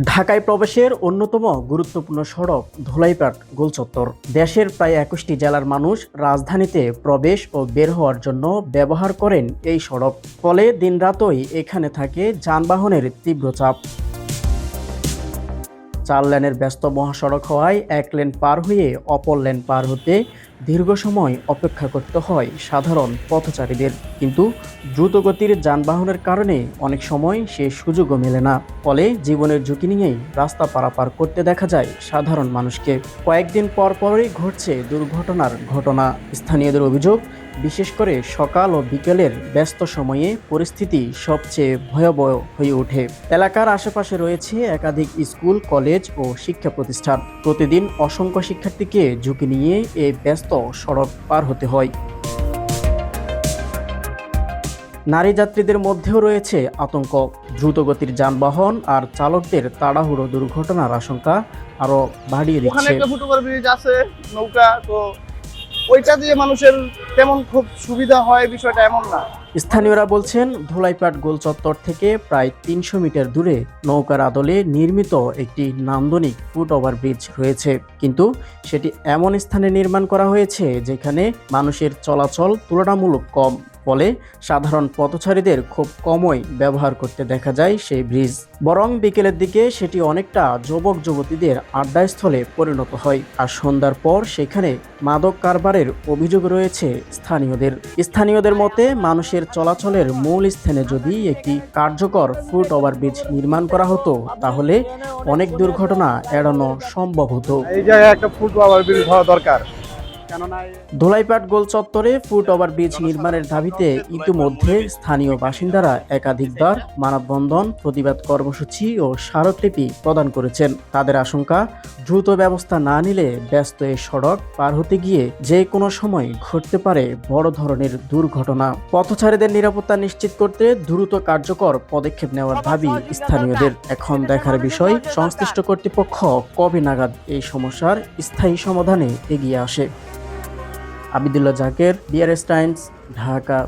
ঢাকায় প্রবেশের অন্যতম গুরুত্বপূর্ণ সড়ক ধুলাইপাট গোলচত্বর। দেশের প্রায় ২১টি জেলার মানুষ রাজধানীতে প্রবেশ ও বের হওয়ার জন্য ব্যবহার করেন এই সড়ক। ফলে দিনরাতই এখানে থাকে যানবাহনের তীব্র চাপ। ৪ লেনের ব্যস্ত মহাসড়ক হওয়ায় এক লেন পার হয়ে অপর লেন পার হতে দীর্ঘ সময় অপেক্ষা করতে হয় সাধারণ পথচারীদের। কিন্তু দ্রুতগতির যানবাহনের কারণে অনেক সময় সে সুযোগও মেলে না। ফলে জীবনের ঝুঁকি নিয়েই রাস্তা পারাপার করতে দেখা যায় সাধারণ মানুষকে। কয়েকদিন পর পরই ঘটছে দুর্ঘটনার ঘটনা। স্থানীয়দের অভিযোগ, বিশেষ করে সকাল ও বিকেলের ব্যস্ত সময়ে পরিস্থিতি সবচেয়ে ভয়াবহ হয়ে ওঠে। এলাকার আশেপাশে রয়েছে একাধিক স্কুল, কলেজ ও শিক্ষা প্রতিষ্ঠান। প্রতিদিন অসংখ্য শিক্ষার্থীকে ঝুঁকি নিয়ে এই ব্যস্ত সড়ক পার হতে হয়। নারী যাত্রীদের মধ্যেও রয়েছে আতঙ্ক। দ্রুতগতির যানবাহন আর চালকদের তাড়াহুড়ো দুর্ঘটনার আশঙ্কা আরও বাড়িয়ে ওখানে দিচ্ছে। একটা ফুটওভার ব্রিজ আছে, নৌকা, তো ওইটা দিয়ে মানুষের তেমন খুব সুবিধা হয় বিষয়টা এমন না। স্থানীয়রা বলছেন, ধুলাইপাট গোল চত্বর থেকে প্রায় ৩০০ মিটার দূরে নৌকার আদলে নির্মিত একটি নান্দনিক ফুট ওভারব্রিজ রয়েছে। কিন্তু সেটি এমন স্থানে নির্মাণ করা হয়েছে যেখানে মানুষের চলাচল তুলনামূলক কম। ফলে সাধারণ পথচারীদের খুব কমই ব্যবহার করতে দেখা যায় সেই ব্রিজ। বরং বিকেলের দিকে সেটি অনেকটা যুবক যুবতীদের আড্ডাস্থলে পরিণত হয়। আর সন্ধ্যার পর সেখানে মাদক কারবারের অভিযোগ রয়েছে স্থানীয়দের মতে, মানুষের চলাচলের মূল স্থানে যদি একটি কার্যকর ফুট ওভারব্রিজ নির্মাণ করা হতো তাহলে অনেক দুর্ঘটনা এড়ানো সম্ভব হতো। এই জায়গায় একটা ফুটওভার ব্রিজ হওয়া দরকার। ধুলাইপাট গোল চত্বরে ফুট ওভারব্রিজ নির্মাণের দাবিতে ইতিমধ্যে স্থানীয় বাসিন্দারা একাধিকবার মানববন্ধন, প্রতিবাদ কর্মসূচি ও স্মারকলিপি প্রদান করেছেন। তাদের আশঙ্কা, দ্রুত ব্যবস্থা না নিলে ব্যস্ত এই সড়ক পার হতে গিয়ে যে কোনো সময় ঘটতে পারে বড় ধরনের দুর্ঘটনা। পথচারীদের নিরাপত্তা নিশ্চিত করতে দ্রুত কার্যকর পদক্ষেপ নেওয়ার দাবি স্থানীয়দের। এখন দেখার বিষয়, সংশ্লিষ্ট কর্তৃপক্ষ কবে নাগাদ এই সমস্যার স্থায়ী সমাধানে এগিয়ে আসে। আবিদুল্লাহ জাকের, বিআরএস টাইমস, ঢাকা।